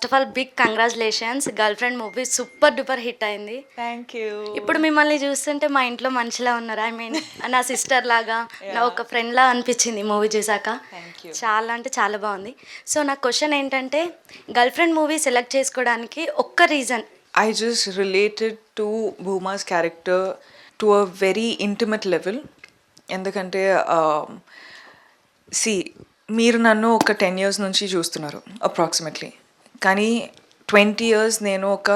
First of all big congratulations. Girlfriend movie super duper hit అయింది. Thank you. ఇప్పుడు మిమ్మల్ని చూస్తుంటే మా ఇంట్లో మనిషిలా ఉన్నారు. ఐ మీన్ నా సిస్టర్ లాగా, నా ఒక ఫ్రెండ్ లా అనిపించింది మూవీ చూసాక. Thank you. చాలా అంటే చాలా బాగుంది. సో నా క్వశ్చన్ ఏంటంటే, గర్ల్ ఫ్రెండ్ మూవీ సెలెక్ట్ చేసుకోవడానికి ఒక్క reason? I just related to Bhuma's character to a very intimate level. ఎందుకంటే సి మీరు నన్ను ఒక 10 years నుంచి చూస్తున్నారు అప్రాక్సిమేట్లీ, కానీ 20 years నేను ఒక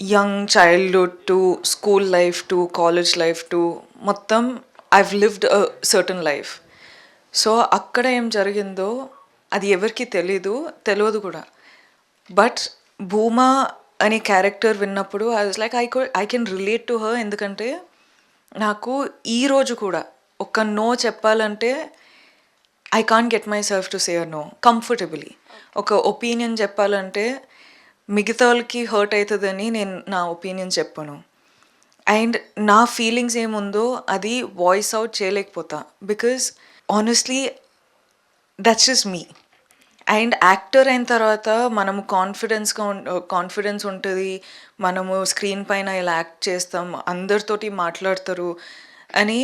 young childhood to school life to college life to మొత్తం I've lived a certain life. So అక్కడ ఏం జరిగిందో అది ఎవరికి తెలియదు కూడా. బట్ భూమా అనే క్యారెక్టర్ విన్నప్పుడు I was like I can relate to her. ఎందుకంటే నాకు ఈరోజు కూడా ఒక నో చెప్పాలంటే I can't get myself to say a no comfortably. ఒక ఒపీనియన్ చెప్పాలంటే మిగతా వాళ్ళకి హర్ట్ అవుతుందని నేను నా ఒపీనియన్ చెప్పను. అండ్ నా ఫీలింగ్స్ ఏముందో అది వాయిస్ అవుట్ చేయలేకపోతా, because honestly that's just me. And actor అయిన తర్వాత మనము కాన్ఫిడెన్స్ ఉంటుంది, మనము స్క్రీన్ పైన ఇలా యాక్ట్ చేస్తాం, అందరితోటి మాట్లాడతారు అని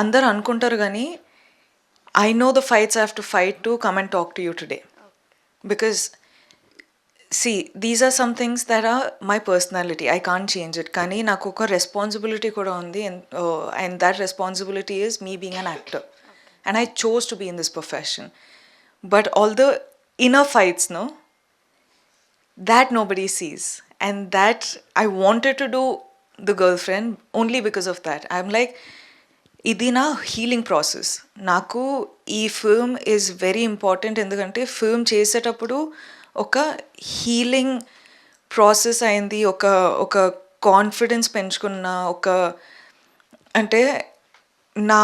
అందరు అనుకుంటారు. కానీ I know the fights I have to fight to come and talk to you today. Because see these are some things that are my personality, I can't change it. కానీ నాకు ఒక రెస్పాన్సిబిలిటీ కూడా ఉంది, and that responsibility is me being an actor, and I chose to be in this profession. But all the inner fights, no, that nobody sees. And that I wanted to do the girlfriend only because of that. I'm like, ఇది నా healing process. నాకు ఈ film is very important, ఎందుకంటే film చేసేటప్పుడు ఒక healing process అయింది, ఒక confidence పెంచుకున్న అంటే నా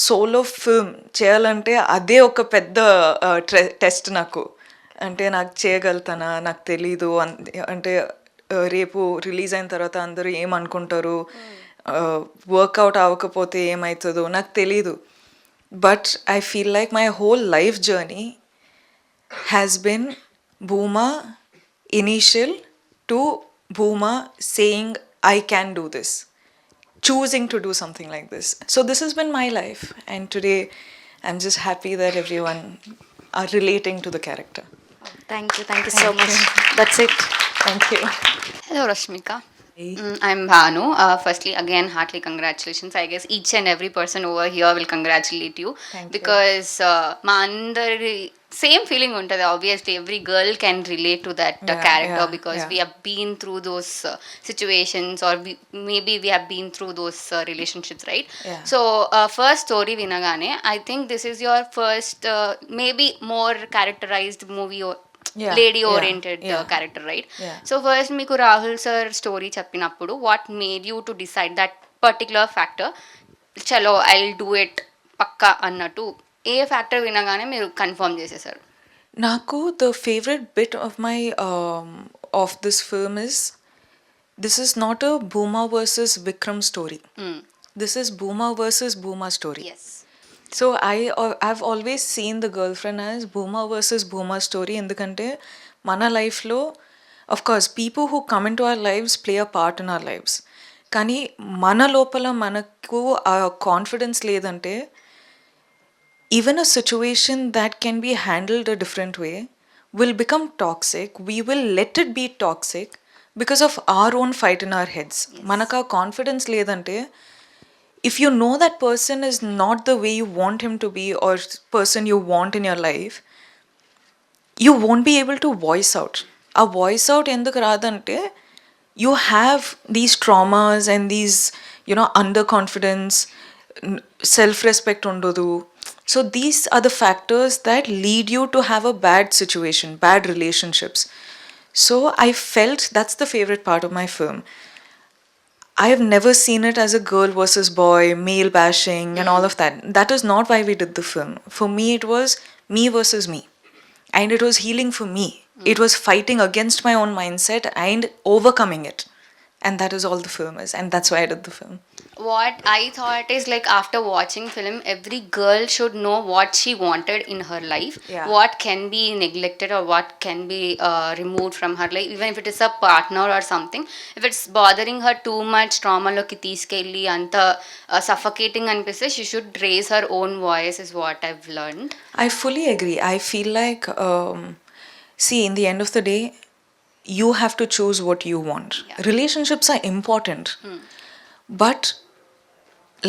సోలో ఫిల్మ్ చేయాలంటే అదే ఒక పెద్ద టెస్ట్ నాకు. అంటే నాకు చేయగలుగుతానా నాకు తెలీదు. అంటే రేపు రిలీజ్ అయిన తర్వాత అందరూ ఏమనుకుంటారు, వర్కౌట్ అవ్వకపోతే ఏమవుతుందో నాకు తెలీదు. But I feel like my whole life journey has been Bhuma initial to Bhuma saying I can do this, choosing to do something like this. So this has been my life, and today I'm just happy that everyone are relating to the character. Thank you so much. That's it. Thank you. Hello, Rashmika. Hey. I'm Bhanu. Firstly, again, heartily congratulations. I guess each and every person over here will congratulate you. Thank you. Because మా అందరి same feeling ఉంటుంది. Obviously, every girl can relate to that character because we have been through those situations, or maybe we have been through those relationships, right? Yeah. So, first story వినగానే I think this is your first maybe more characterized movie or lady oriented character, right? So first మీకు Rahul sir story చెప్పినప్పుడు what made you to decide that particular factor, చలో I will do it పక్కా అన్నట్టు ఏ factor వినగానే మీరు confirm చేసేసారు? నాకు the favourite bit of this film is this is not a Bhuma versus Vikram story. This is Bhuma versus Bhuma story. So I've always seen the girlfriend as Bhuma versus Bhuma story. ఎందుకంటే మన లైఫ్లో of course people who come into our lives play a part in our lives, కానీ మన లోపల మనకు ఆ confidence లేదంటే even a situation that can be handled a different way will become toxic. We will let it be toxic because of our own fight in our heads. మనకు ఆ confidence లేదంటే, if you know that person is not the way you want him to be or person you want in your life, you won't be able to voice out. A voice out enduku radante you have these traumas and these, you know, underconfidence, self respect undodu. So these are the factors that lead you to have a bad situation, bad relationships. So I felt that's the favorite part of my film. I have never seen it as a girl versus boy, male bashing and all of that. That is not why we did the film. For me, it was me versus me. And it was healing for me. It was fighting against my own mindset and overcoming it. And that is all the film is, and that's why I did the film. What I thought is like after watching film, every girl should know what she wanted in her life, Yeah. what can be neglected or what can be removed from her life, even if it is a partner or something. If it's bothering her too much, trauma loki తీసుకెళ్ళి అంత suffocating అనిపిస్తే she should raise her own voice is what I've learned. I fully agree. I feel like, see, in the end of the day, you have to choose what you want. Yeah. Relationships are important, but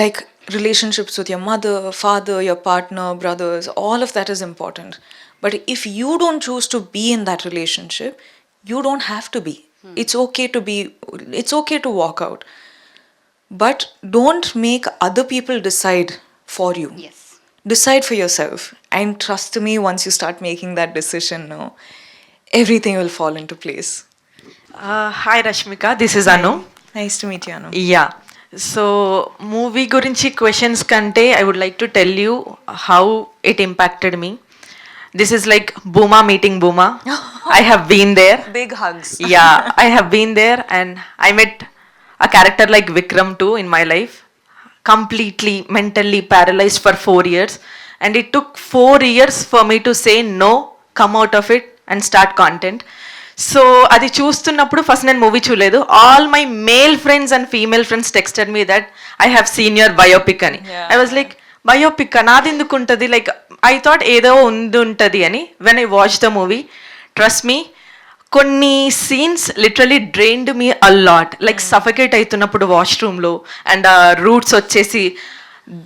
like relationships with your mother, father, your partner, brothers, all of that is important. But if you don't choose to be in that relationship, you don't have to be. It's okay to be, it's okay to walk out. But don't make other people decide for you. Yes. Decide for yourself. And trust me, once you start making that decision, no, everything will fall into place. Hi Rashmika, this is Anu. Nice to meet you, Anu. Yeah. So movie గురించి questions కంటే I would like to tell you how it impacted me. This is like Booma meeting Booma. I have been there. Big hugs. Yeah, I have been there and I met a character like Vikram too in my life. Completely mentally paralyzed for 4 years. And it took 4 years for me to say no, come out of it and start content. So అది చూస్తున్నప్పుడు first నేను movie చూడలేదు. All my male friends and female friends texted me that I have seen your biopic అని. I was like biopic నాది ఎందుకు ఉంటుంది, like I thought ఏదో ఉంటుంది అని. When I watch the movie, trust me, కొన్ని scenes literally drained me a lot. Like suffocate అవుతున్నప్పుడు వాష్రూమ్లో అండ్ రూట్స్ వచ్చేసి,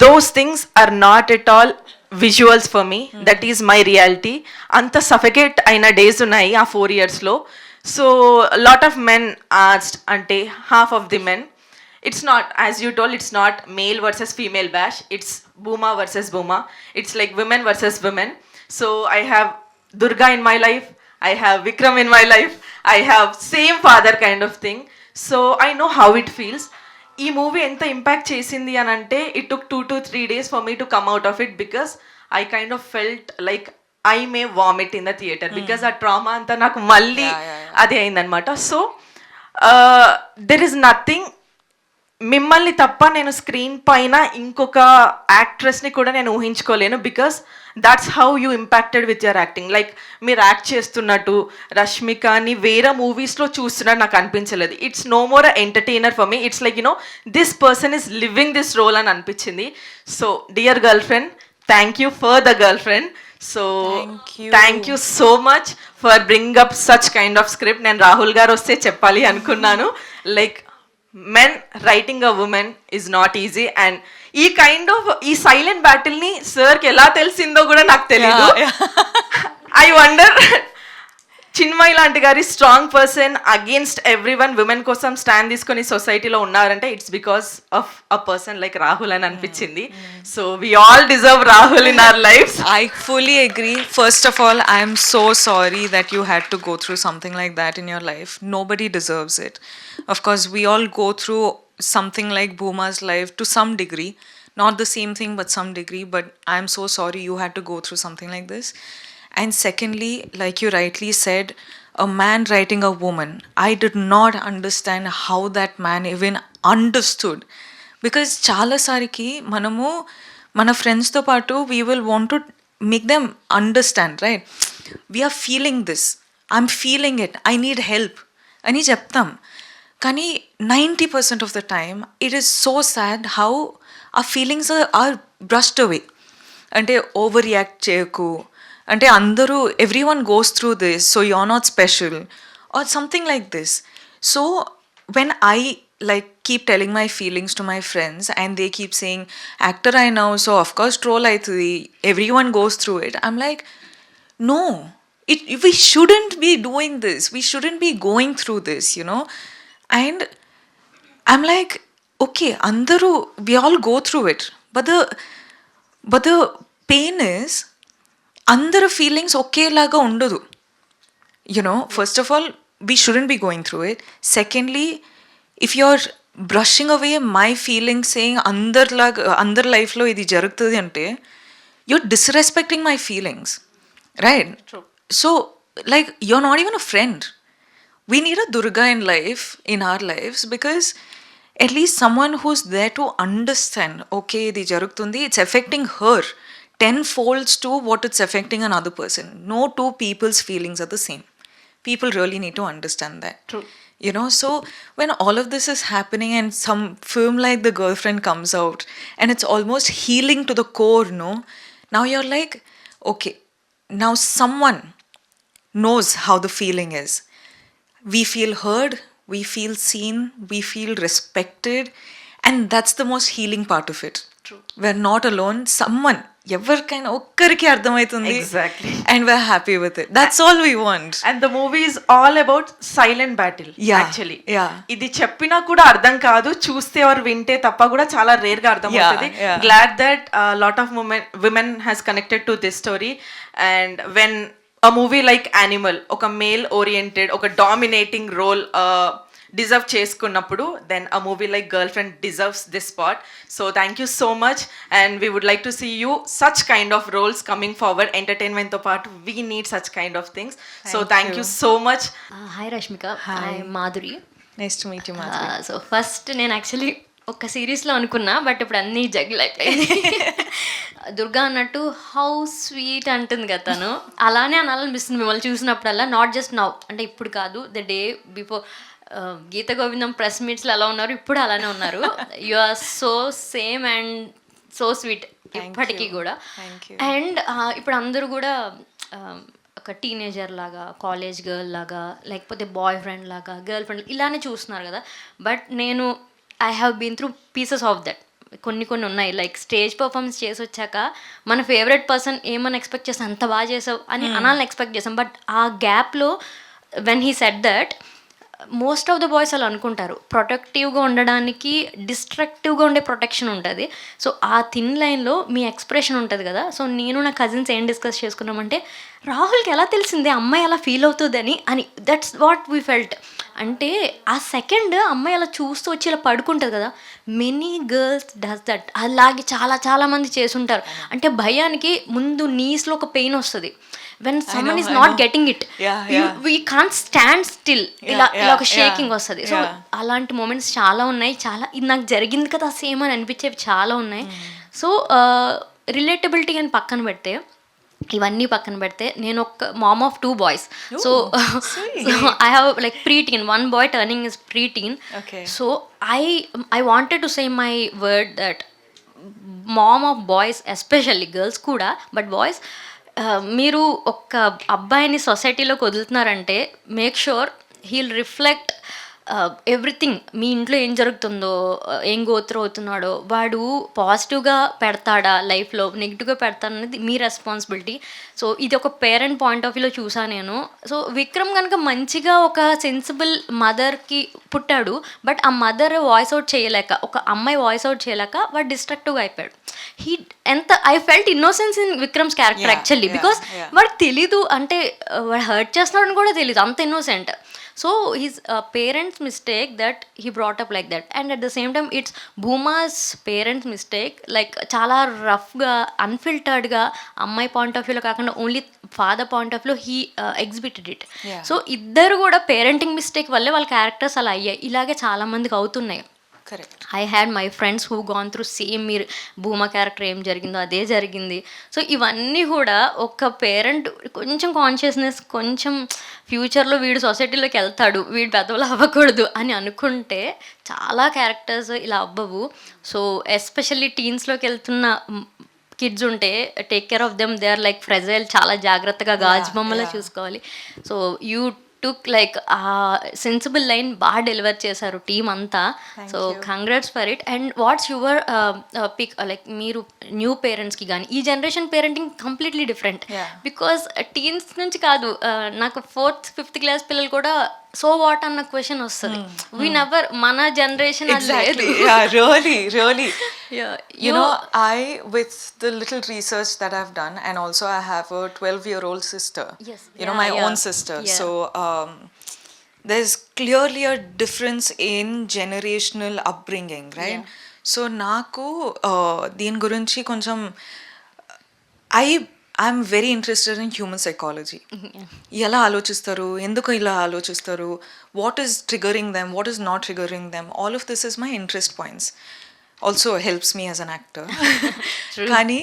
those things are not at all visuals for me, that is my reality. అంత suffocate అయిన డేస్ ఉన్నాయి ఆ 4 yearsలో. So lot of men asked, అంటే half of the men, it's not, as you told, it's not male versus female bash, it's Booma versus Booma, it's like women versus women. So I have Durga in my life, I have Vikram in my life, I have same father kind of thing. So I know how it feels. ఈ movie ఎంత impact చేసింది అని అంటే, it took 2 to 3 days for me to come out of it, because I kind of felt like I may vomit in the theatre, because ఆ trauma అంతా నాకు మళ్ళీ అది అయిందనమాట. సో దెర్ ఇస్ నథింగ్, మిమ్మల్ని తప్ప నేను స్క్రీన్ పైన ఇంకొక యాక్ట్రెస్ని కూడా నేను ఊహించుకోలేను, because that's how you impacted with your acting. Like మీరు యాక్ట్ చేస్తున్నట్టు రష్మికని వేరే మూవీస్లో చూస్తున్నట్టు నాకు అనిపించలేదు. It's no more a entertainer for me, it's like you know this person is living this role అని అనిపించింది. So dear girlfriend, thank you for the girlfriend. So thank you so much for bring up such kind of script. నేను రాహుల్ గారు వస్తే చెప్పాలి అనుకున్నాను, like men writing a woman is not easy, and ఈ kind of ఈ silent battle ని sir కి ఎలా తెలిసిందో కూడా నాకు తెలియదు. ఐ వండర్, చిన్మయ్ లాంటి గారి strong person against everyone, women కోసం స్టాండ్ తీసుకొని సొసైటీలో ఉన్నారంటే it's because of a person like Rahul అని అనిపించింది. So we all deserve Rahul in our lifes. I fully agree. First of all, I am so sorry that you had to go through something like that in your life. Nobody deserves it. Of course, we all go through something like Booma's life to some degree. Not the same thing, but some degree. But I am so sorry you had to go through something like this. And secondly, like you rightly said, a man writing a woman, I did not understand how that man even understood. Because చాలా సారికి మనము మన ఫ్రెండ్స్తో పాటు we will want to make them understand, right? We are feeling this. I'm feeling it. I need help అని చెప్తాం. కానీ 90% of the time, it is so sad how our feelings are brushed away. అంటే overreact చేయకు, అంటే అందరూ everyone goes through this, so you are not special or something like this. So when I like keep telling my feelings to my friends and they keep saying actor I know, so of course troll aitadi, everyone goes through it, I'm like, no, we shouldn't be doing this, we shouldn't be going through this, you know. And I'm like, okay, andaru we all go through it, but the pain is అందరు feelings ఒకేలాగా ఉండదు. You know, first of all we shouldn't be going through it. Secondly, if you are brushing away my feelings saying అందరి లైఫ్లో ఇది జరుగుతుంది అంటే you're disrespecting my feelings, right? True. So like you're not even a friend. we need a Durga in life, in our lives, because at least someone who's there to understand, okay, ఇది జరుగుతుంది, it's affecting her 10 folds to what it's affecting another person. No two people's feelings are the same. People really need to understand that. True. You know, so when all of this is happening and some film like The Girlfriend comes out and it's almost healing to the core, no? Now you're like, okay, now someone knows how the feeling is. We feel heard, we feel seen, we feel respected, and that's the most healing part of it. True. We're not alone. Someone, ఎవరికైనా ఒక్కరికి అర్థమవుతుంది, Exactly. and we're happy with it. That's all we want. And the movie is all about silent battle. Yeah, Actually. yeah. ఇది చెప్పినా కూడా అర్థం కాదు, చూస్తే or వింటే తప్ప కూడా చాలా రేర్ గా అర్థం అవుతుంది. yeah. Glad that a lot of women has connected to this story. And when a movie like Animal, ఒక male oriented, ఒక dominating role డిజర్వ్ చేసుకున్నప్పుడు, then a movie like girlfriend deserves this spot. So thank you so much, and we would like to see you such kind of roles coming forward. ఎంటర్టైన్మెంట్తో పాటు we need such kind of things. So thank you so much. Hi Rashmika, I Madhuri. Nice to meet you, Madhuri. So first నేను actually ఒక సిరీస్లో అనుకున్నా, but ఇప్పుడు అన్నీ జగ్గులు అయిపోయింది. దుర్గా అన్నట్టు హౌ స్వీట్ అంటుంది కదా తను, అలానే అనాలనిపిస్తుంది మిమ్మల్ని చూసినప్పుడల్లా. నాట్ జస్ట్ నౌ, అంటే ఇప్పుడు కాదు, the day before Geetha Govindam press మీట్స్లో ఎలా ఉన్నారు, ఇప్పుడు అలానే ఉన్నారు. You are so same and so sweet ఇప్పటికీ కూడా. అండ్ ఇప్పుడు అందరూ కూడా ఒక టీనేజర్ లాగా, కాలేజ్ గర్ల్ లాగా, లేకపోతే బాయ్ ఫ్రెండ్ లాగా, గర్ల్ ఫ్రెండ్ ఇలానే చూస్తున్నారు కదా. బట్ నేను I have been through pieces of that. కొన్ని ఉన్నాయి, లైక్ స్టేజ్ పర్ఫార్మెన్స్ చేసి వచ్చాక మన ఫేవరెట్ పర్సన్ ఏమని ఎక్స్పెక్ట్ చేస్తాం, అంత బాగా చేసావు అని అనాలని ఎక్స్పెక్ట్ చేసాం. బట్ ఆ గ్యాప్లో when he said that, most of the boys అలా అనుకుంటారు, ప్రొటెక్టివ్గా ఉండడానికి డిస్ట్రక్టివ్గా ఉండే ప్రొటెక్షన్ ఉంటుంది. సో ఆ థిన్ లైన్లో మీ ఎక్స్ప్రెషన్ ఉంటుంది కదా. సో నేను నా కజిన్స్ ఏం డిస్కస్ చేసుకున్నామంటే, రాహుల్కి ఎలా తెలిసిందే అమ్మాయి అలా ఫీల్ అవుతుందని అని. That's what we felt. అంటే ఆ సెకండ్ అమ్మాయి అలా చూస్తూ వచ్చి ఇలా పడుకుంటుంది కదా, మెనీ గర్ల్స్ డస్ దట్. అలాగే చాలా మంది చేసుంటారు. అంటే భయానికి ముందు నీస్లో ఒక పెయిన్ వస్తుంది. when someone is not getting it, we can't stand still, ఇలా ఒక షేకింగ్ వస్తుంది. సో అలాంటి మూమెంట్స్ చాలా ఉన్నాయి. చాలా ఇది నాకు జరిగింది కదా సేమ్ అని అనిపించేవి చాలా ఉన్నాయి. సో రిలేటబిలిటీ అని పక్కన పెడితే, ఇవన్నీ పక్కన పెడితే, నేను ఒక mom of 2 boys. So I have like pre-teen, 1 boy turning is pre-teen. సో I wanted to say my word that mom of boys, especially girls కూడా, but boys, మీరు ఒక అబ్బాయిని సొసైటీలోకి వదులుతున్నారంటే make sure he'll reflect everything. మీ ఇంట్లో ఏం జరుగుతుందో, ఏం గోత్ర అవుతున్నాడో, వాడు పాజిటివ్గా పెడతాడా లైఫ్లో, నెగిటివ్గా పెడతాడనేది మీ రెస్పాన్సిబిలిటీ. సో ఇది ఒక పేరెంట్ పాయింట్ ఆఫ్ వ్యూలో చూసాను నేను. సో విక్రమ్ కనుక మంచిగా ఒక సెన్సిబుల్ మదర్కి పుట్టాడు, బట్ ఆ మదర్ వాయిస్ అవుట్ చేయలేక, ఒక అమ్మాయి వాయిస్ అవుట్ చేయలేక వాడు డిస్ట్రక్టివ్గా అయిపోయాడు. I felt innocence in Vikram's character actually, because వాడికి తెలీదు, అంటే వాడు హర్ట్ చేస్తున్నాడని కూడా తెలీదు, అంత innocent. So his parents' mistake that he brought up like that, and at the same time it's Bhuma's parents' mistake, like చాలా రఫ్గా అన్ఫిల్టర్డ్గా అమ్మాయి పాయింట్ ఆఫ్ వ్యూలో కాకుండా ఓన్లీ ఫాదర్ పాయింట్ ఆఫ్ వ్యూలో హీ ఎగ్జిబిటెడ్ ఇట్. సో ఇద్దరు కూడా parenting mistake వల్లే వాళ్ళ క్యారెక్టర్స్ అలా అయ్యాయి. ఇలాగే చాలా మందికి అవుతున్నాయి. I had my friends who gone through same, మీరు భూమా క్యారెక్టర్ ఏం జరిగిందో అదే జరిగింది. సో ఇవన్నీ కూడా ఒక పేరెంట్ కొంచెం కాన్షియస్నెస్, కొంచెం ఫ్యూచర్లో వీడు సొసైటీలోకి వెళ్తాడు, వీడు పెద్దవాళ్ళు అవ్వకూడదు అని అనుకుంటే చాలా క్యారెక్టర్స్ ఇలా అవ్వవు. సో ఎస్పెషల్లీ టీన్స్లోకి వెళ్తున్న కిడ్స్ ఉంటే take care of them, they are like fragile, చాలా జాగ్రత్తగా గాజు బొమ్మలా చూసుకోవాలి. So you took like a sensible line బాగా డెలివర్ చేశారు టీమ్ అంతా. So congrats for it. And what's your pick, like మీరు న్యూ పేరెంట్స్కి కానీ, ఈ generation parenting completely different. Because teens నుంచి కాదు, నాకు 4th 5th క్లాస్ పిల్లలు కూడా సో వాట్ అన్న క్వశ్చన్ వస్తుంది. వీ నెవర్, మన generation really you know, I, with the little research that I've done, and also I have a 12-year-old sister, you know, my own sister. So there's clearly a difference in generational upbringing, right? So naku deen gurinchi koncham I'm very interested in human psychology. ఎలా ఆలోచిస్తారు, ఎందుకు ఇలా ఆలోచిస్తారు, what is triggering them, what is not triggering them, all of this is my interest points. Also helps me as an actor. కానీ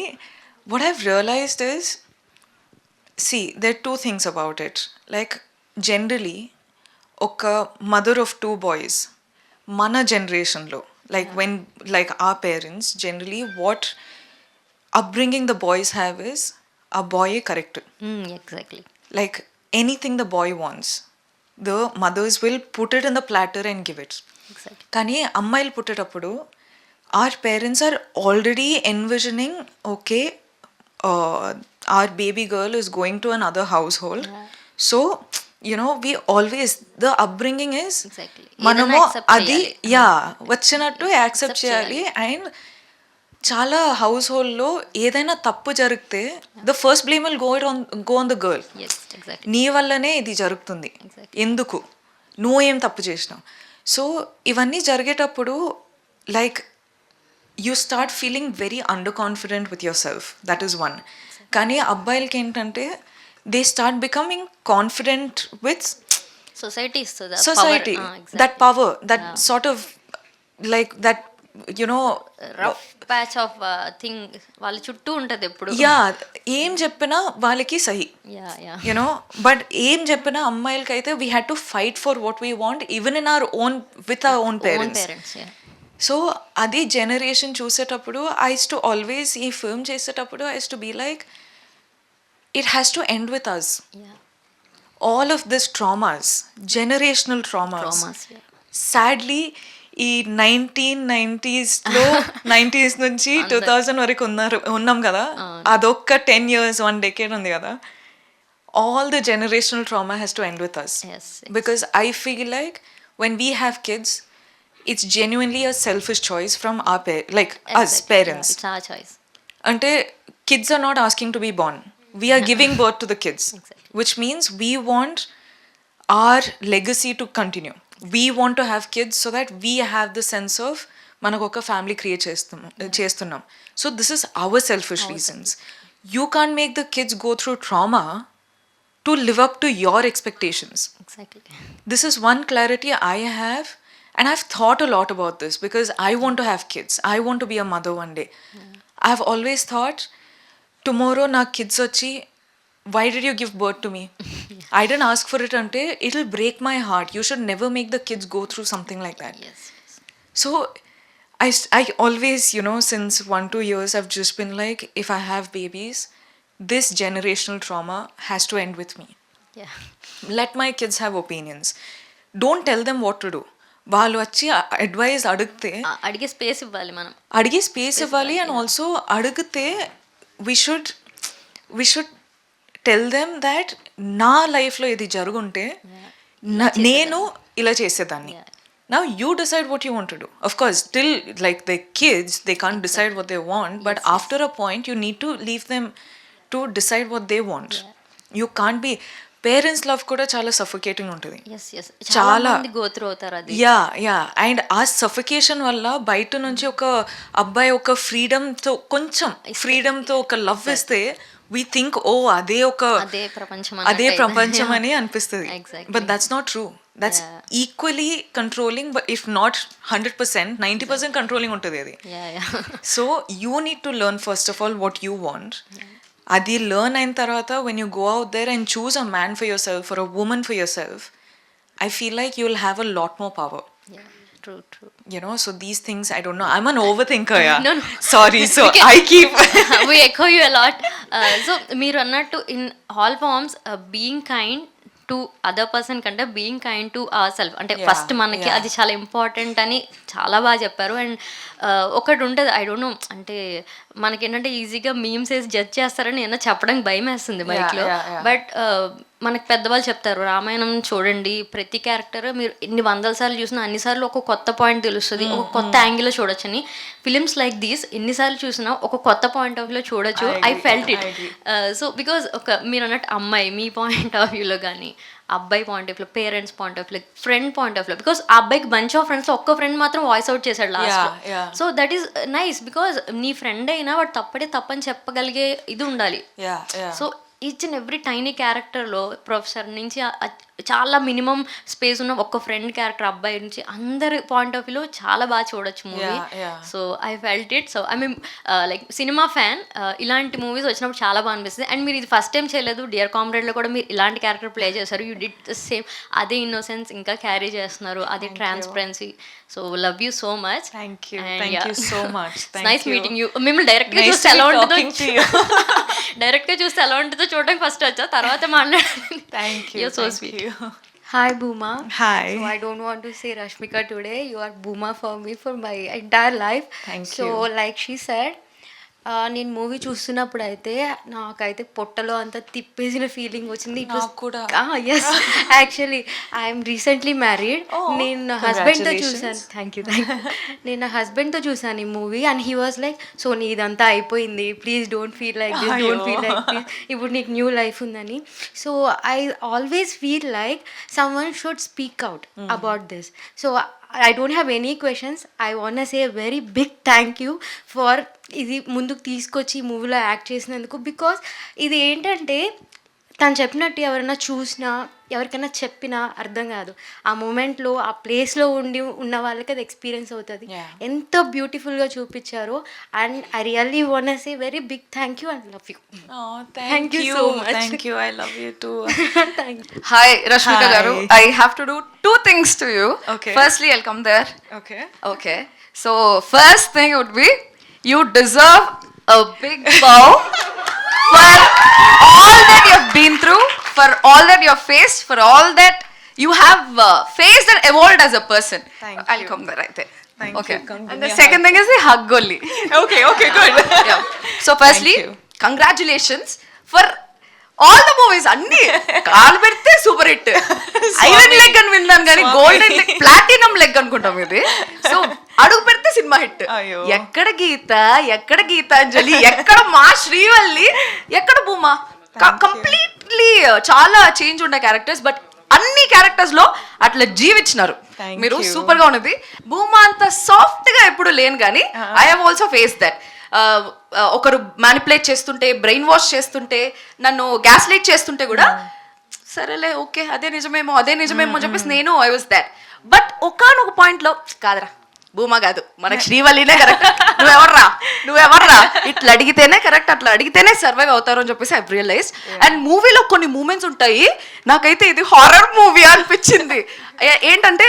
what I've realized is, see, there are two things about it. Like, generally, ఒక mother of two boys, మన generationలో, like when, like our parents, generally what upbringing the boys have is, a boy correct. Exactly. Like, anything the boy wants, the mothers will put it in the platter and give it. Exactly. కానీ అమ్మాయిలు పుట్టేటప్పుడు our parents are already envisioning, okay, our baby girl is going to another household. So, you know, we always, the upbringing is, Exactly. మనము ఏదైనా accept అది చేయాలి. వచ్చినట్టు accept చేయాలి. And చాలా house హోల్డ్లో ఏదైనా తప్పు జరిగితే the first blame will go on the girl. Yes exactly. నీ వల్లనే ఇది జరుగుతుంది, ఎందుకు, నువ్వు ఏం తప్పు చేసినావు. సో ఇవన్నీ జరిగేటప్పుడు like you start feeling very under confident with your self. That is one. కానీ అబ్బాయిలకి ఏంటంటే they start becoming confident with society ఇస్తుంది society, that power, that sort of like that, you know, rough patch of thing వాళ్ళ చుట్టూ ఉంటుంది ఎప్పుడు. Yeah, ఏం చెప్పినా వాళ్ళకి సహి, యా యా. యునో. బట్ ఏం చెప్పినా అమ్మాయిలకైతే we had to fight for what we want even in our own with our own parents. So అది జనరేషన్ చూసేటప్పుడు ఐ యూస్ టు ఆల్వేస్, ఈ ఫిల్మ్ చేసేటప్పుడు I use to be like, it has to end with us. All of this traumas, generational traumas, sadly ఈ 1990s-లో 90s నుంచి 2000 వరకు ఉన్నాం కదా, అదొక్క 10 years 1 decade ఉంది కదా. All the generational trauma has to end with us. Yes. Because I feel like when we have kids, it's genuinely a selfish choice from our us parents. It's our choice. Ante kids are not asking to be born. We are giving birth to the kids. Exactly. Which means we want our legacy to continue. We want to have kids so that we have the sense of manaku oka family create chestunnam. So this is our selfish reasons. You can't make the kids go through trauma to live up to your expectations. Exactly. This is one clarity I have, and I've thought a lot about this because I want to have kids. I want to be a mother one day. I've always thought, tomorrow na kids vachi, why did you give birth to me? I didn't ask for it ante, it'll break my heart. You should never make the kids go through something like that. Yes. So I always, you know, since 1-2 years I've just been like, if I have babies, this generational trauma has to end with me. Yeah. Let my kids have opinions. Don't tell them what to do. వాళ్ళు వచ్చి advice అడిగితే అడిగే space ఇవ్వాలి మనం. అడిగే space ఇవ్వాలి. And also అడిగితే we should tell them that నా లైఫ్లో ఇది జరుగుంటే నేను ఇలా చేసేదాన్ని. Now you decide what you want to do. Of course, till like the kids, they can't decide what they want, but after a point you need to leave them to decide what they want. You can't be, parents love కూడా చాలా suffocating ఉంటుంది. Yes, yes. చాలా మంది go through అవుతారు అది. Yeah. And ఆ suffocation వల్ల బయట నుంచి ఒక అబ్బాయి ఒక ఫ్రీడమ్తో, కొంచెం ఫ్రీడమ్తో ఒక లవ్ ఇస్తే we think, oh, అదే ప్రపంచం అని అనిపిస్తుంది. But that's not true. That's equally controlling, but if not 100%, 90% controlling ఉంటుంది అది. So you need to learn first of all what you want. అది లెర్న్ అయిన తర్వాత when you go out there and choose a man for yourself or a woman for yourself, I feel like you'll have a lot more power. Yeah, true. You know, so these things, I don't know, I'm an overthinker. No. Sorry, so I keep we echo you a lot. So మీరు అన్నట్టు in all forms, being kind to other person కంటే being kind to our self అంటే first మనకి అది చాలా important అని చాలా బాగా చెప్పారు. అండ్ ఒకటి ఉంటుంది, ఐ డోంట్ నో, అంటే మనకేంటంటే ఈజీగా మీమ్స్ వేసి జడ్జ్ చేస్తారని ఏమన్నా చెప్పడానికి భయం వేస్తుంది బైక్లో. బట్ మనకు పెద్దవాళ్ళు చెప్తారు, రామాయణం చూడండి, ప్రతి క్యారెక్టర్ మీరు ఎన్ని 100 సార్లు చూసినా అన్నిసార్లు ఒక కొత్త పాయింట్ తెలుస్తుంది, ఒక కొత్త యాంగిల్లో చూడొచ్చు అని. ఫిలిమ్స్ లైక్ దీస్ ఎన్నిసార్లు చూసినా ఒక కొత్త పాయింట్ ఆఫ్ వ్యూలో చూడొచ్చు. I felt it. So because ఒక మీరు అన్నట్టు అమ్మాయి మీ పాయింట్ ఆఫ్ వ్యూలో కానీ అబ్బాయి point of view, parents point of view, friend point of view. Because ఆ అబ్బాయికి బంచ్ ఆఫ్ ఫ్రెండ్స్ ఒక్క ఫ్రెండ్ మాత్రం వాయిస్ అవుట్ చేశాడు last. yeah. So that is nice because నీ ఫ్రెండ్ అయినా వాడు తప్పడే తప్పని చెప్పగలిగే ఇది ఉండాలి. So each and every tiny క్యారెక్టర్లో ప్రొఫెసర్ నుంచి చాలా మినిమం స్పేస్ ఉన్న ఒక్క ఫ్రెండ్ క్యారెక్టర్ అబ్బాయి నుంచి అందరి పాయింట్ ఆఫ్ వ్యూలో చాలా బాగా చూడొచ్చు movie. So I felt it. So I mean like cinema fan, ఇలాంటి మూవీస్ వచ్చినప్పుడు చాలా బాగా అనిపిస్తుంది. అండ్ మీరు ఇది ఫస్ట్ టైం చేయలేదు, డియర్ కామ్రేడ్లో కూడా మీరు ఇలాంటి క్యారెక్టర్ ప్లే చేశారు. You did the same. అదే ఇన్నోసెన్స్ ఇంకా క్యారీ చేస్తున్నారు, అదే transparency. So love you so much. Thank you so much. Nice meeting you. మిమ్మల్ని డైరెక్ట్గా చూస్తే ఎలా ఉంటుందో డైరెక్ట్గా చూస్తే ఎలా ఉంటుందో చూడడానికి ఫస్ట్ వచ్చా, తర్వాత మాట్లాడాలి. Thank you. So sweet. Hi Booma. Hi. So I don't want to say Rashmika today. You are Booma for me for my entire life. Thank so, you. like she said, నేను movie చూస్తున్నప్పుడు అయితే నాకైతే పొట్టలో అంతా తిప్పేసిన feeling వచ్చింది. Yes, actually I'm recently married. నేను నా హస్బెండ్తో చూసాను. Thank you. నేను నా హస్బెండ్తో చూసాను ఈ movie and he was like, so నీ ఇదంతా అయిపోయింది, please don't feel like this, don't feel like this, ఇప్పుడు నీకు న్యూ లైఫ్ ఉందని. So I always feel like someone should speak out about this. So I don't have any questions. I want to say a very big thank you for ఇది ముందుకు తీసుకొచ్చి ఈ మూవీలో act చేసినందుకు. Because ఇది ఏంటంటే తను చెప్పినట్టు ఎవరైనా చూసినా ఎవరికైనా చెప్పినా అర్థం కాదు, ఆ మూమెంట్లో ఆ ప్లేస్లో ఉన్న వాళ్ళకి అది ఎక్స్పీరియన్స్ అవుతుంది. ఎంత బ్యూటిఫుల్గా చూపించారో. And I really want to say very big thank you and love you. Thank you so much. Thank you. I love you too. Thank you. Hi, Rashmika Garu. I have to do 2 things to you. Okay. Firstly, I'll come there. Okay. Okay. So, first thing would be, you deserve a big bow for all that you've been through, for all that you've faced, for all that you have faced and evolved as a person. I'll come there right there. Thank Okay. you. Come And give the me a second thing is the hug only. Okay, good. Yeah. So, firstly, Thank you. congratulations for all the movies. అన్ని కాలు పెడితే super hit. Iron leg అని విన్నాను కానీ golden leg, platinum leg అనుకుంటాం ఇది. So అడుగు పెడితే సినిమా హిట్. ఎక్కడ గీతాంజలి, ఎక్కడ మా శ్రీవల్లి, ఎక్కడ భూమా, కంప్లీట్లీ చాలా చేంజ్ ఉండే క్యారెక్టర్స్. బట్ అన్ని క్యారెక్టర్స్ లో అట్లా జీవించినారు మీరు. సూపర్ గా ఉన్నది. భూమా అంత సాఫ్ట్ గా ఎప్పుడు లేను కానీ I have also face that. ఒకరు మ్యానిపులేట్ చేస్తుంటే, బ్రెయిన్ వాష్ చేస్తుంటే, నన్ను గ్యాస్ లైట్ చేస్తుంటే కూడా సరేలే ఓకే అదే నిజమేమో అని చెప్పేసి నేను ఐ వాజ్ దాట్. బట్ ఒకానొక పాయింట్లో కాదరా భూమా కాదు, మనకి శ్రీవల్లినే కరెక్ట్, నువ్వెవర్రా ఇట్లా అడిగితేనే కరెక్ట్, అట్లా అడిగితేనే సర్వైవ్ అవుతారు అని చెప్పేసి ఐ రియలైజ్. అండ్ మూవీలో కొన్ని మూమెంట్స్ ఉంటాయి, నాకైతే ఇది హారర్ మూవీ అనిపించింది. ఏంటంటే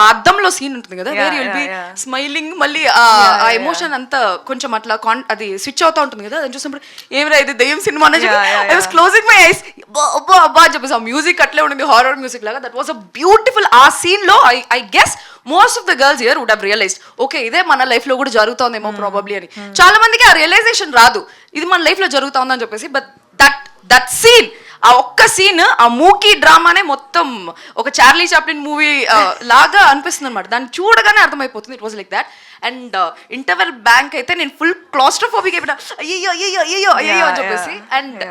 ఆ అద్దంలో సీన్ ఉంటుంది కదా, వేర్ యుల్ బి స్మైలింగ్, మళ్ళీ ఆ ఎమోషన్ అంతా కొంచెం అట్లా అది స్విచ్ అవుతా ఉంటుంది కదా, అది చూసినప్పుడు ఏమిరా ఇది దెయ్యం సినిమా అని చెప్పి I was closing my eyes, అబ్బా అని చెప్పేసి ఆ మ్యూజిక్ అట్లే ఉండింది, హారర్ మ్యూజిక్ లాగా. That was a beautiful. ఆ సీన్ లో I guess most of the girls here would have realised okay ఇదే మన లైఫ్ లో కూడా జరుగుతోందేమో ప్రాబబ్లీ అని. చాలా మందికి ఆ రియలైజేషన్ రాదు ఇది మన లైఫ్ లో జరుగుతోందని చెప్పేసి. బట్ దట్ సీన్, ఆ ఒక్క సీన్, ఆ మూకీ డ్రామానే మొత్తం ఒక చార్లీ చాప్లిన్ మూవీ లాగా అనిపిస్తుంది అనమాట. దాన్ని చూడగానే అర్థమైపోతుంది. It was like that. And interval bank అయితే నేను ఫుల్ క్లాస్ట్రోఫోబిక్ అయిపోయినా, అయ్యో అని చెప్పేసి. అండ్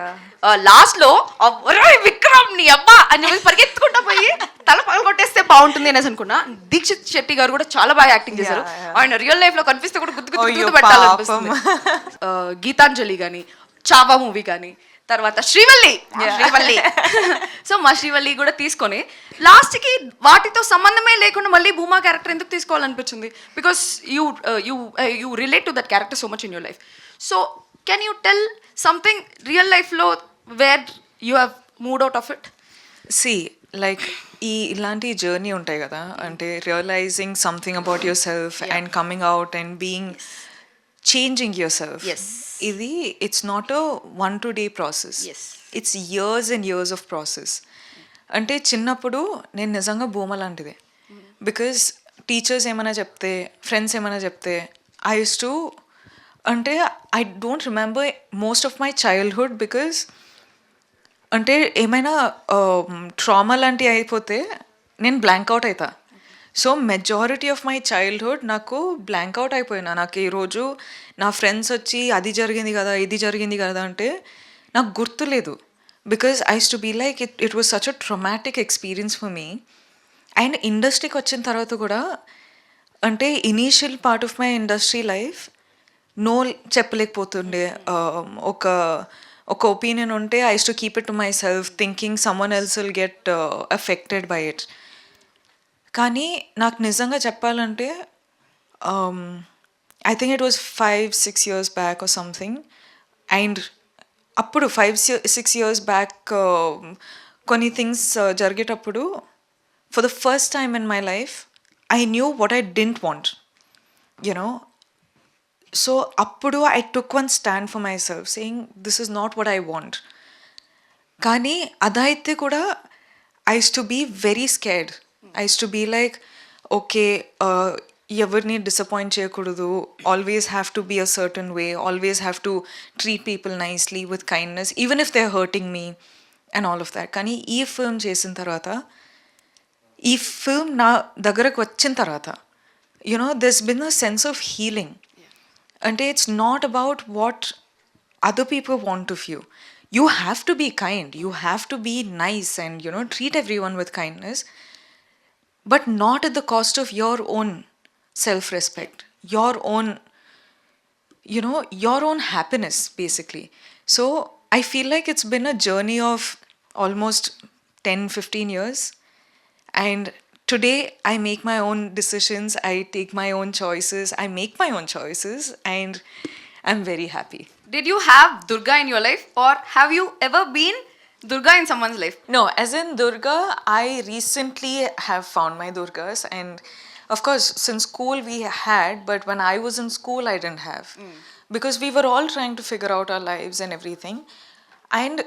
లాస్ట్ లో విక్రమ్ నీ అబ్బా అని చెప్పేసి పరిగెత్తుకుంటా పోయి తల పగల కొట్టేస్తే బాగుంటుంది అనేసి అనుకున్నా. దీక్షిత్ శెట్టి గారు కూడా చాలా బాగా యాక్టింగ్ చేశారు. ఆయన రియల్ లైఫ్ లో కనిపిస్తే కూడా గుర్తు పెట్టాలనిపిస్తుంది. గీతాంజలి కానీ, చావా మూవీ కానీ, తర్వాత శ్రీవల్లి. సో మా శ్రీవల్లి కూడా తీసుకొని లాస్ట్కి వాటితో సంబంధమే లేకుండా మళ్ళీ భూమా క్యారెక్టర్ ఎందుకు తీసుకోవాలనిపించింది? Because you relate to that character so much in your life. So can you tell something real లైఫ్లో where you have moved out of it? Like ఇలాంటి జర్నీ ఉంటాయి కదా, అంటే realizing something about your self and coming out and being changing yourself. Yes. Idi, it's not a 1-2 day process. Yes. It's years and years of process. అంటే చిన్నప్పుడు నేను నిజంగా భూమ లాంటిదే. Because teachers ఏమైనా చెప్తే, ఫ్రెండ్స్ ఏమైనా చెప్తే, ఐ యూస్ టు, అంటే I don't remember most of my childhood. Because అంటే ఏమైనా ట్రామా లాంటివి అయిపోతే నేను బ్లాంక్ అవుట్ అవుతా. So majority of my childhood నాకు బ్లాంక్ అవుట్ అయిపోయినా. నాకు ఈరోజు నా ఫ్రెండ్స్ వచ్చి అది జరిగింది కదా, ఇది జరిగింది కదా అంటే నాకు గుర్తులేదు. because I used to be like, it was such a traumatic experience for me. And ఇండస్ట్రీకి వచ్చిన తర్వాత కూడా అంటే initial part of my industry life no చెప్పలేకపోతుండే. ఒక ఒక ఒపీనియన్ ఉంటే I to keep it to my self thinking someone else will get affected by it. కానీ నాకు నిజంగా చెప్పాలంటే I think it was 5-6 years back or something. And అప్పుడు 5-6 years back కొన్ని థింగ్స్ జరిగేటప్పుడు for the first time in my life, I knew what I didn't want, you know. So, appudu I took one stand for myself, saying, this is not what I want. Kani, adaithe kuda, I used to be very scared. I used to be like, okay, evarni disappoint cheyakudadu, always have to be a certain way, always have to treat people nicely with kindness, even if they're hurting me, and all of that. Kani, ee film chesin tarvata, ఈ film నా దగ్గరకు వచ్చిన తర్వాత you know this been a sense of healing. అంటే it's not about what other people want of you. You have to be kind, you have to be nice and you know treat every one with kindness, but not at the cost of your own self respect, your own your own happiness basically. So I feel like it's been a journey of almost 10-15 years. And today I make my own decisions, I take my own choices, I make my own choices, and I'm very happy. Did you have Durga in your life, or have you ever been Durga in someone's life? No, as in Durga, I recently have found my Durgas, and of course since school we had, but when I was in school I didn't have, because we were all trying to figure out our lives and everything. And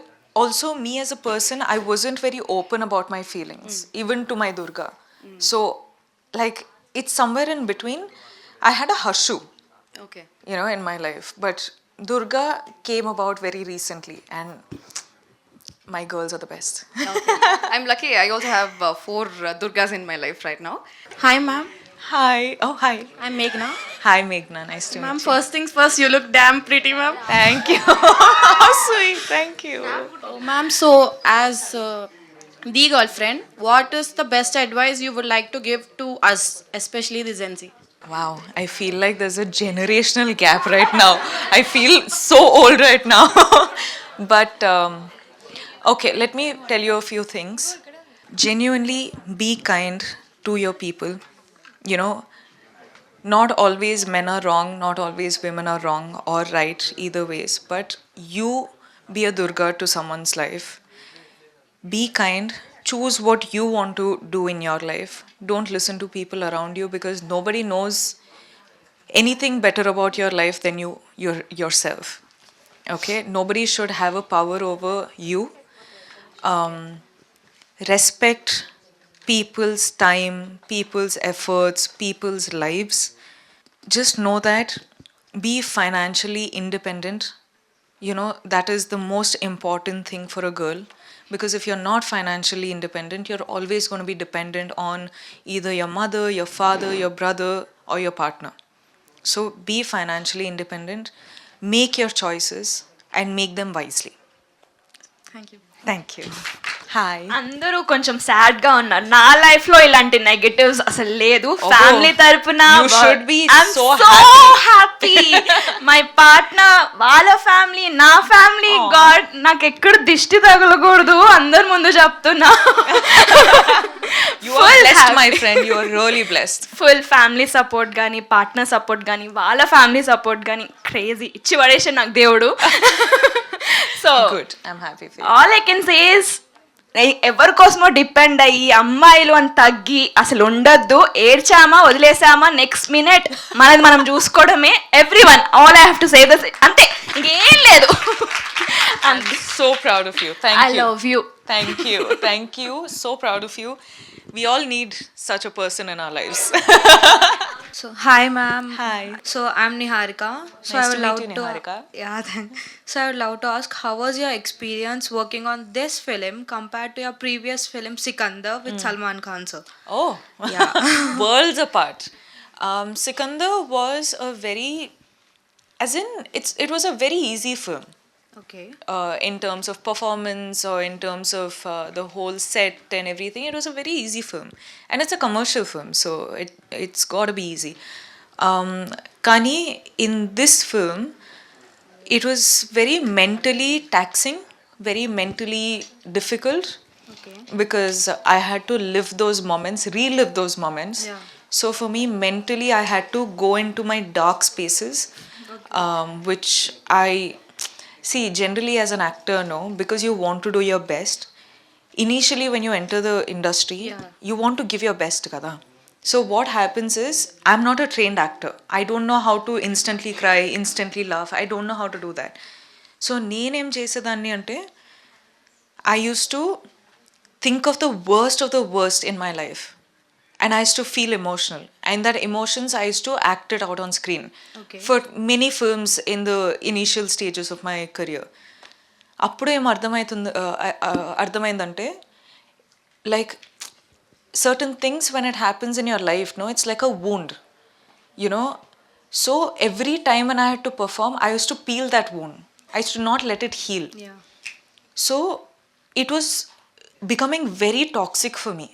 also me as a person, I wasn't very open about my feelings, even to my Durga. So like it's somewhere in between. I had a Harshu, Okay. you know, in my life, but Durga came about very recently, and my girls are the best. I'm lucky. I also have 4 Durgas in my life right now. Hi, ma'am. Hi. Oh, hi. I'm Meghna. Hi, Meghna. Nice to Ma'am, meet you. first things first, you look damn pretty, ma'am. Thank you. How sweet. Thank you. Oh, ma'am, so as the girlfriend, what is the best advice you would like to give to us, especially the Gen Z? Wow, I feel like there's a generational gap right now. I feel so old right now. But okay, let me tell you a few things. Genuinely be kind to your people. You know, not always men are wrong, not always women are wrong or right, either ways. But you be a Durga to someone's life. Be kind. Choose what you want to do in your life. Don't listen to people around you, because nobody knows anything better about your life than yourself. Okay? Nobody should have a power over you. Respect people's time, people's efforts, people's lives. Just know that, be financially independent. You know, that is the most important thing for a girl, because if you're not financially independent, you're always going to be dependent on either your mother, your father, your brother, or your partner. So be financially independent, make your choices, and make them wisely. Thank you. Thank you. Hi. అందరూ కొంచెం sad గా ఉన్నారు. నా life లో ఇలాంటి negatives అసలు లేదు. Family తరపున You should be so happy. My partner, వాళ్ళ ఫ్యామిలీ, నా ఫ్యామిలీ, గాడ్ నాకు ఎక్కడ దిష్టి తగలకూడదు అందరి ముందు చెప్తున్నా. You are blessed, my friend. You are really blessed. Full family support కానీ, పార్ట్నర్ సపోర్ట్ కానీ, వాళ్ళ ఫ్యామిలీ సపోర్ట్ కానీ క్రేజీ ఇచ్చి పడేసాడు నాకు దేవుడు. So Good. I'm happy for you. All I can say is, ఎవరి కోసమో డిపెండ్ అయ్యి అమ్మాయిలు అని తగ్గి అసలు ఉండొద్దు. ఏడ్చామా వదిలేసామా, నెక్స్ట్ మినిట్ మనది మనం చూసుకోవడమే. Every one, all I have to say this, అంతే, ఇంకేం లేదు. I'm so proud of you. Thank I you. love you. Thank you. Thank you. So proud of you. We all need such a person in our lives. So hi ma'am. Hi. So I'm Niharika. So Nice I to would meet love you, Niharika. Yeah, thanks. So I would love to ask, how was your experience working on this film compared to your previous film Sikandar with Salman Khan sir? Oh, Yeah. worlds apart. Sikandar was a very, as in, it was a very easy film. Okay. In terms of performance or in terms of the whole set and everything. It was a very easy film, and it's a commercial film, so it's got to be easy. Kani, in this film, it was very mentally taxing, very mentally difficult, Okay. because I had to live those moments, relive those moments. Yeah. So for me, mentally, I had to go into my dark spaces, which I see generally as an actor, no, because you want to do your best. Initially, when you enter the industry, Yeah. you want to give your best, kada. So what happens is, I'm not a trained actor. I don't know how to instantly cry, instantly laugh. I don't know how to do that. So నేనేం చేసేదాన్ని అంటే, I used to think of the worst in my life, and I used to feel emotional, and that emotions I used to act it out on screen. Okay. For many films in the initial stages of my career. అప్పుడు ఏం అర్థమైందంటే, like, certain things when it happens in your life, no, it's like a wound, you know. So every time when I had to perform, I used to peel that wound. I used to not let it heal. Yeah. So it was becoming very toxic for me,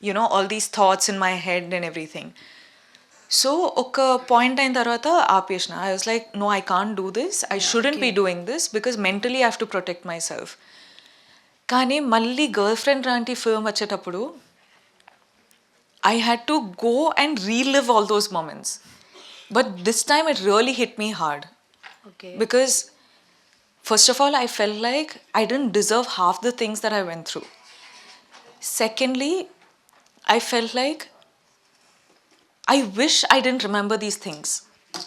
you know, all these thoughts in my head and everything. So oka point ayin tarvata aapeshna. I was like, no, I can't do this. I shouldn't be doing this, because mentally I have to protect myself. కానీ మళ్ళీ girl friend లాంటి film వచ్చేటప్పుడు, I had to go and relive all those moments. But this time it really hit me hard. Okay. Because first of all, I felt like I didn't deserve half the things that I went through. Secondly, I felt like I wish I didn't remember these things,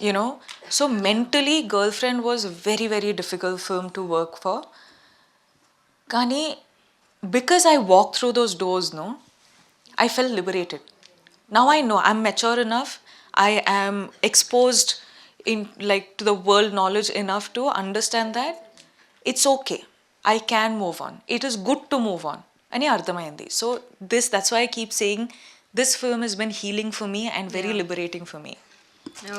you know. So mentally, Girlfriend was a very, very difficult film to work for. Kani, because I walked through those doors, no, I felt liberated. Now I know I'm mature enough. I am exposed in, like, to the world knowledge enough to understand that it's okay. I can move on. It is good to move on. Ani ardhamayindi. So that's why I keep saying this film has been healing for me and very liberating for me.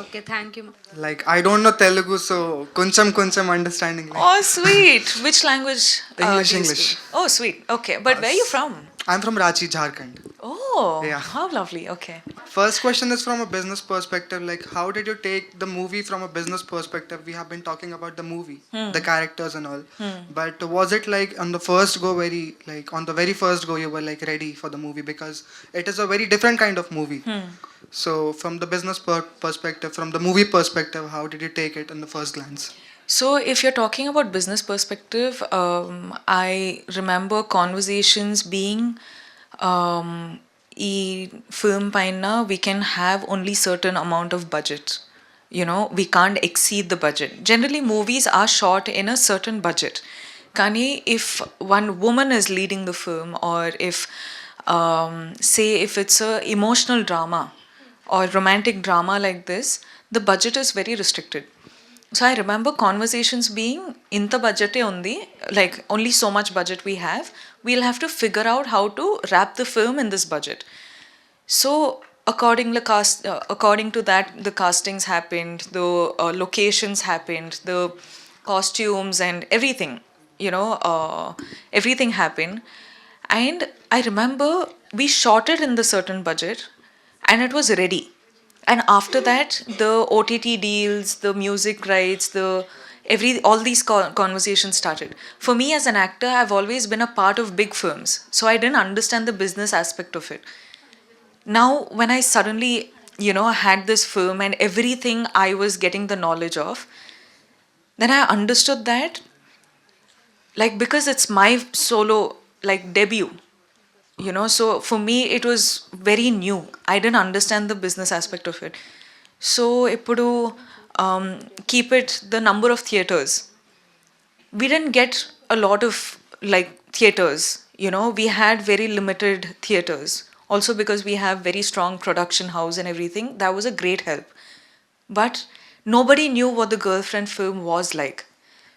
Okay, thank you. Like, I don't know Telugu, so koncham understanding. Like, Oh, sweet. Which language? English, do you English. speak? Oh, sweet. Okay. But where are you from? I'm from Ranchi, Jharkhand. Oh, Yeah. how lovely. Okay. First question is from a business perspective. Like, how did you take the movie from a business perspective? We have been talking about the movie, the characters and all. But was it like on the first go, on the very first go, you were like ready for the movie? Because it is a very different kind of movie. So from the business perspective, from the movie perspective, how did you take it in the first glance? So, if you're talking about business perspective, I remember conversations being, e film paina, we can have only certain amount of budget. You know, we can't exceed the budget. Generally, movies are shot in a certain budget. Kani, if one woman is leading the film, or if, say, if it's a emotional drama or romantic drama like this, the budget is very restricted. So I remember conversations being, inta budget undi, like only so much budget we have, we'll have to figure out how to wrap the film in this budget. So according to that, the castings happened, the locations happened, the costumes and everything, you know, everything happened. And I remember we shot it in the certain budget, and it was ready. And after that, the OTT deals, the music rights, all these conversations started. For me as an actor, I've always been a part of big films, so I didn't understand the business aspect of it. Now, when I suddenly, you know, had this film and everything I was getting the knowledge of, then I understood that, like, because it's my solo, like, debut, you know, so for me it was very new. I didn't understand the business aspect of it. So ippudu, keep it the number of theaters, we didn't get a lot of, like, theaters, you know. We had very limited theaters, also because we have very strong production house and everything. That was a great help. But nobody knew what the Girlfriend film was like,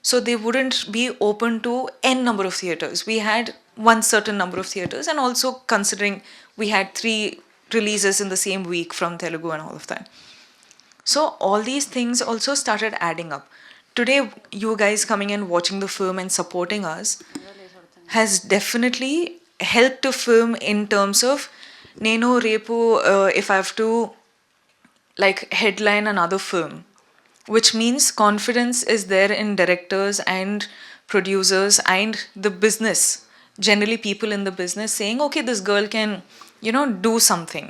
so they wouldn't be open to n number of theaters. We had one certain number of theaters, and also considering we had 3 releases in the same week from Telugu and all of that. So all these things also started adding up today you guys coming and watching the film and supporting us has definitely helped the film in terms of nenu repu if I have to like headline another film, which means confidence is there in directors and producers and the business, generally people in the business saying okay, this girl can do something.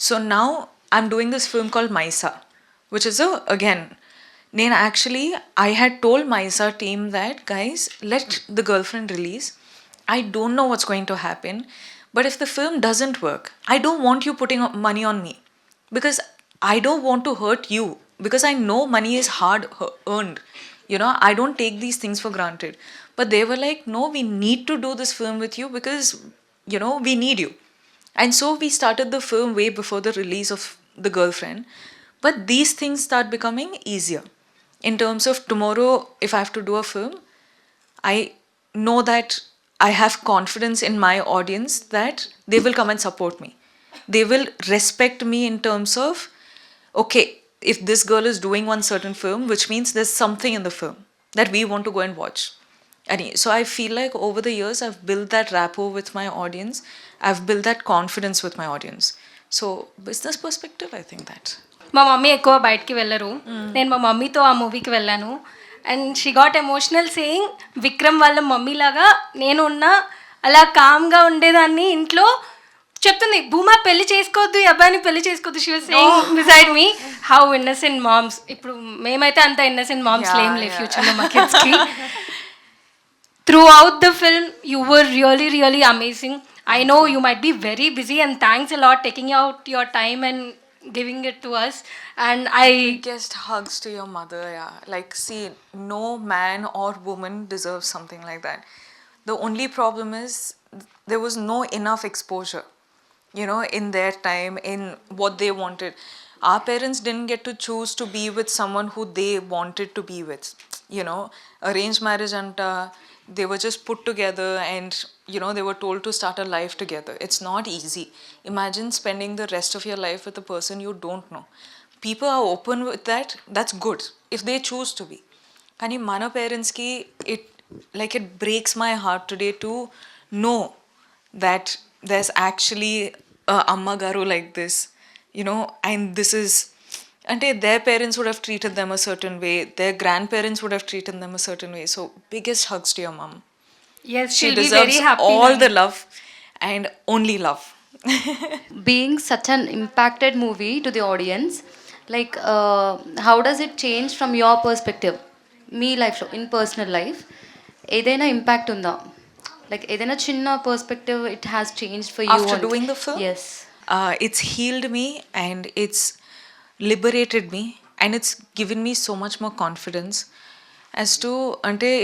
So now I'm doing this film called Maisa, which is again, నేను actually I had told Maisa team that guys, let the girlfriend release. I don't know what's going to happen, but if the film doesn't work, I don't want you putting money on me, because I don't want to hurt you, because I know money is hard earned. I don't take these things for granted. But they were like, no, we need to do this film with you because, we need you. And so we started the film way before the release of The Girlfriend. But these things start becoming easier. In terms of tomorrow, if I have to do a film, I know that I have confidence in my audience that they will come and support me. They will respect me in terms of, okay, if this girl is doing one certain film, which means there's something in the film that we want to go and watch. So I feel like over the years, I've built that rapport with my audience. I've built that confidence with my audience. So business perspective, I think that. మా mummy ఎక్కువ బయటికి వెళ్ళరు. నేను మా మమ్మీతో ఆ మూవీకి వెళ్ళాను. And she got emotional saying Vikram వాళ్ళ మమ్మీ లాగా నేను ఉన్నా అలా కామ్గా ఉండేదాన్ని. ఇంట్లో చెప్తుంది భూమా పెళ్లి చేసుకోవద్దు, ఈ అబ్బాయిని పెళ్లి చేసుకోవద్దు. She was saying beside me how innocent moms. ఇప్పుడు మేమైతే అంత ఇన్నసెంట్ మామ్స్ లేం లే ఫ్యూచర్లో మా కిడ్స్కి. Throughout the film, you were really, really amazing. I know you might be very busy, and thanks a lot taking out your time and giving it to us. And Biggest hugs to your mother, yeah. Like, see, no man or woman deserves something like that. The only problem is there was no enough exposure, in their time, in what they wanted. Our parents didn't get to choose to be with someone who they wanted to be with. Arranged marriage and they were just put together and they were told to start a life together. It's not easy. Imagine spending the rest of your life with a person you don't know. People are open with that. That's good if they choose to be. Kani mana parents ki it breaks my heart today to know that there's actually a amma garu like this, and this is. And their parents would have treated them a certain way. Their grandparents would have treated them a certain way. So biggest hugs to your mom. yes, She she'll be deserves very happy all now. the love and only love. Being such an impacted movie to the audience, like how does it change from your perspective? Me life లో in personal life ఏదైనా impact ఉందా? Like ఏదైనా చిన్న perspective it has changed for you After doing the film? Yes. It's healed me and it's liberated me and it's given me so much more confidence as to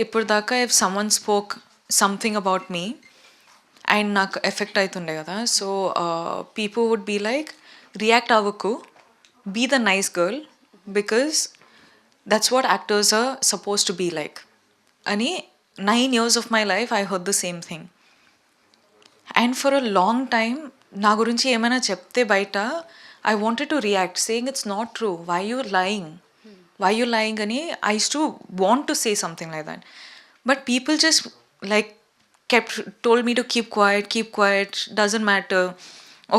ippurdaka if someone spoke something about me and నాకు effect అవుతుండే కదా. So people would be like react అవ్వకు, be the nice girl because that's what actors are suppose to be like అని 9 years of my life I heard the same thing. And for a long time నా గురించి ఏమైనా చెప్తే బయట I wanted to react saying it's not true, why you lying అని I used to want to say something like that, but people just like told me to keep quiet, doesn't matter.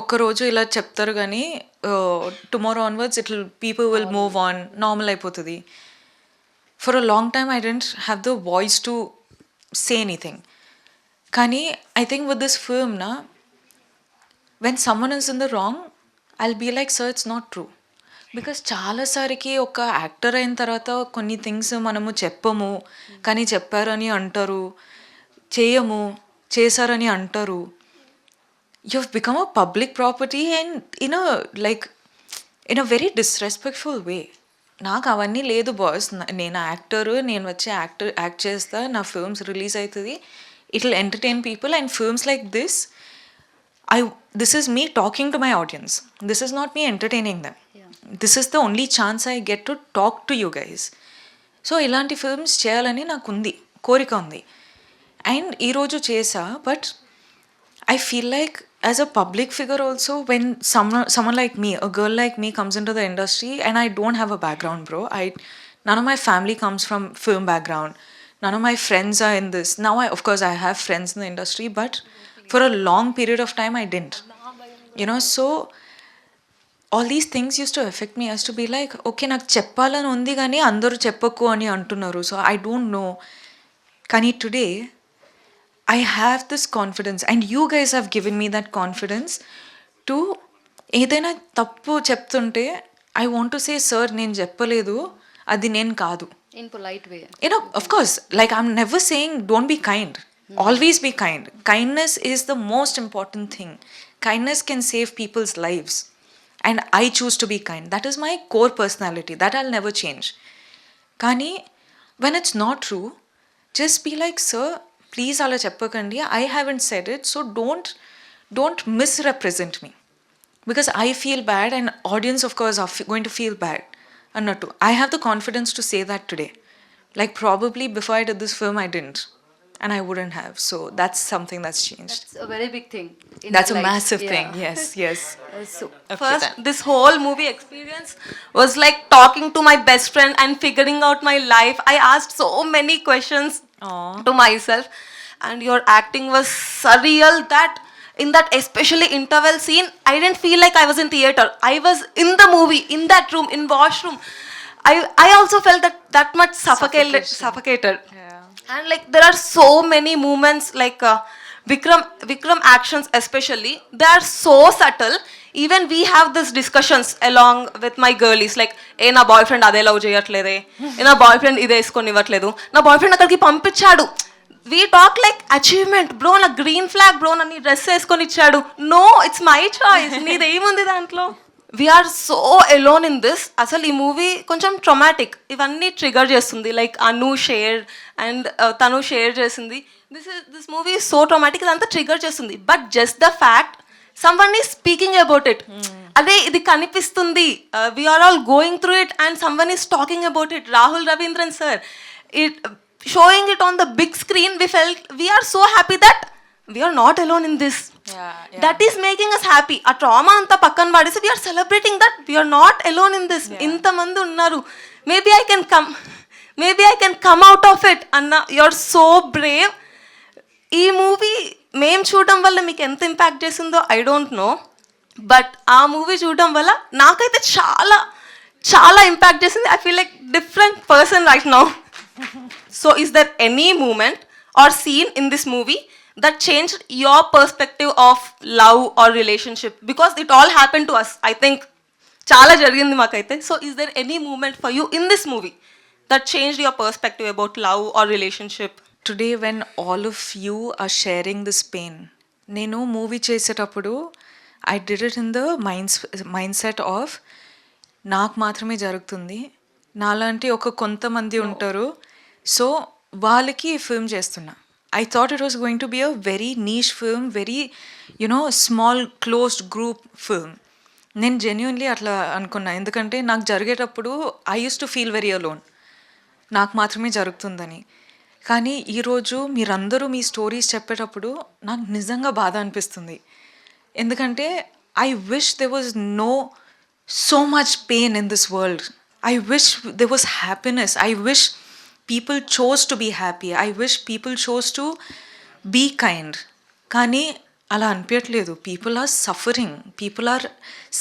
ఒక్కరోజు ఇలా చెప్తారు కానీ tomorrow onwards people will move on, normal అయిపోతుంది. For a long time I didn't have the voice to say anything. కానీ I think with this film when someone is in the wrong, I'll be like, sir, it's not true. Because చాలాసారికి ఒక actor అయిన తర్వాత కొన్ని things మనము చెప్పము కానీ చెప్పారని అంటారు, చేయము చేశారని అంటారు. You have become a public property and in a very disrespectful way. నాకు అవన్నీ లేదు బాస్. నేను యాక్టర్, నేను వచ్చి యాక్ట్ చేస్తా, నా ఫిల్మ్స్ రిలీజ్ అవుతుంది, it will entertain people. And films like this is me talking to my audience. This is not me entertaining them. This is the only chance I get to talk to you guys. So ఇలాంటి films చేయాలని నాకు ఉంది, కోరిక ఉంది. And ఈరోజు చేసా. But I feel like as a public figure also, when someone like me, a girl like me comes into the industry and I don't have a background, bro. None of my family comes from film background. None of my friends are in this. Now, of course, I have friends in the industry, but for a long period of time, I didn't. So all these things used to affect me as to be like, okay, నాకు చెప్పాలని ఉంది కానీ అందరూ చెప్పకు అని అంటున్నారు. So I don't know. కానీ today, I have this confidence, and you guys have given me that confidence to ఏదైనా తప్పు చెప్తుంటే I want to say, sir, నేను చెప్పలేదు, అది నేను కాదు. In polite way. Of course, like I'm never saying don't be kind. Always be kind. Kindness is the most important thing. Kindness can save people's lives. And I choose to be kind. That is my core personality. That I'll never change. Kani, when it's not true, just be like, sir, please ala cheppakandi. I haven't said it, so don't misrepresent me. Because I feel bad, and audience, of course, are going to feel bad. Annattu. I have the confidence to say that today. Like probably before I did this film, I didn't. And I wouldn't have. So that's something that's changed. That's a very big thing. That's a massive thing. Yes. So, First, this whole movie experience was like talking to my best friend and figuring out my life. I asked so many questions to myself, and your acting was surreal. That in that especially interval scene, I didn't feel like I was in theater. I was in the movie, in that room, in washroom. I also felt that much suffocated. And like there are so many moments like Vikram actions especially, they are so subtle. Even we have these discussions along with my girlies like na boyfriend ade love cheyatlede, na boyfriend ide eskoni ivatledu, na boyfriend akadiki pampichadu. We talk like achievement, bro, na green flag, bro, na nee dress eskoni ichadu. No, it's my choice. Neede emundi dantlo. We are so alone in this. అసలు ఈ movie కొంచెం traumatic, ఇవన్నీ trigger చేస్తుంది. Like Anu share and తను share చేసింది. This movie so traumatic, ఇదంతా trigger చేస్తుంది. But just the fact someone is speaking about it, అదే ఇది కనిపిస్తుంది, we're all going through it and someone is talking about it. Rahul Ravindran sir it showing it on the big screen, we are so happy that we are not alone in this. That is making us happy. A trauma anta pakkan vadese, we are celebrating that we are not alone in this. Inta mandi unnaru, maybe I can come out of it. Anna, you're so brave. Ee movie mem chudam valla meeku enta impact chesundo I don't know, but aa movie chudam valla nakaithe chaala impact chesindi. I feel like different person right now. So is there any moment or scene in this movie that changed your perspective of love or relationship? Because it all happened to us. I think chala jarigindi makaithe. So is there any moment for you in this movie that changed your perspective about love or relationship? Today, when all of you are sharing this pain, nenu movie చేసేటప్పుడు I did it in the mindset of నాకు మాత్రమే జరుగుతుంది, నాలాంటి ఒక కొంతమంది ఉంటారు, so వాళ్ళకి film చేస్తున్నా. I thought it was going to be a very niche film, very, small, closed group film. నేను జెన్యున్లీ అట్లా అనుకున్నా. ఎందుకంటే నాకు జరిగేటప్పుడు I use to feel very alone, నాకు మాత్రమే జరుగుతుందని. కానీ ఈరోజు మీరందరూ మీ స్టోరీస్ చెప్పేటప్పుడు నాకు నిజంగా బాధ అనిపిస్తుంది. ఎందుకంటే I wish there was so much pain in this world. I wish there was happiness. I wish people chose to be happy. I wish people chose to be kind. Kani ala anpiyatledu. People are suffering. People are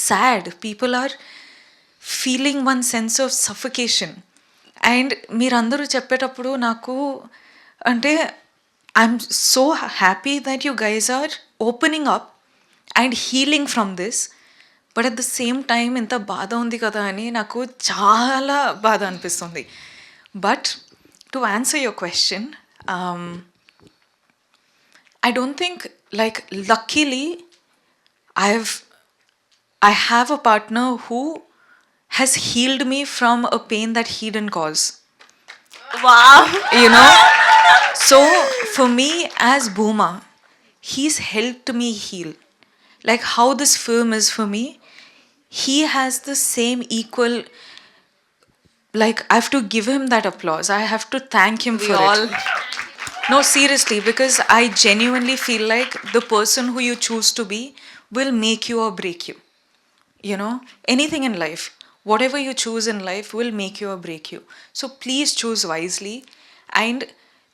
sad. People are feeling one sense of suffocation. And మీరందరూ చెప్పేటప్పుడు నాకు అంటే I'm so happy that you guys are opening up and healing from this. But at the same time ఇంత బాధ ఉంది కదా అని నాకు చాలా బాధ అనిపిస్తుంది. But to answer your question, I don't think, like, luckily I have a partner who has healed me from a pain that he didn't cause. Wow. So for me as Bhuma, he's helped me heal. Like how this film is for me, he has the same equal, like I have to give him that applause. I have to thank him for it. No, seriously, because I genuinely feel like the person who you choose to be will make you or break you. Anything in life. whatever you choose in life will make you or break you. So please choose wisely. And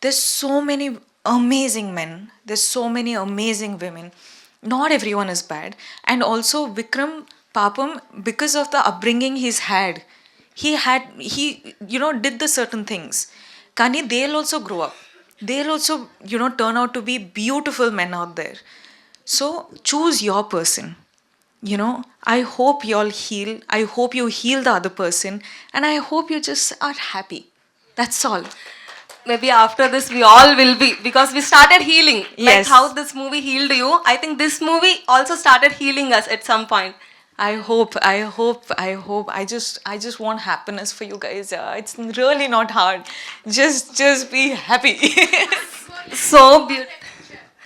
there's so many amazing men, there's so many amazing women. Not everyone is bad. And also Vikram Papam, because of the upbringing he did the certain things. Kani, they'll also grow up. They'll also, turn out to be beautiful men out there. So choose your person. I hope you all heal. I hope you heal the other person. And I hope you just are happy. That's all. Maybe after this we all will be, because we started healing. Yes. Like how this movie healed you, I think this movie also started healing us at some point. I hope. I just want happiness for you guys. It's really not hard. Just be happy. So beautiful.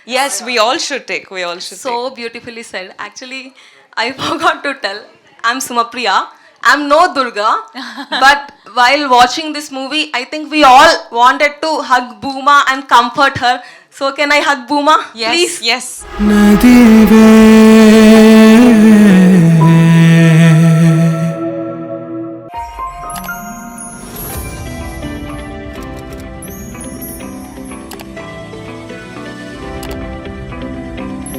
Yes, we all should take. So beautifully said. Actually, I forgot to tell. I'm Sumapriya. I'm no Durga. But while watching this movie, I think we all wanted to hug Booma and comfort her. So can I hug Booma? Yes, Please? yes. Nadive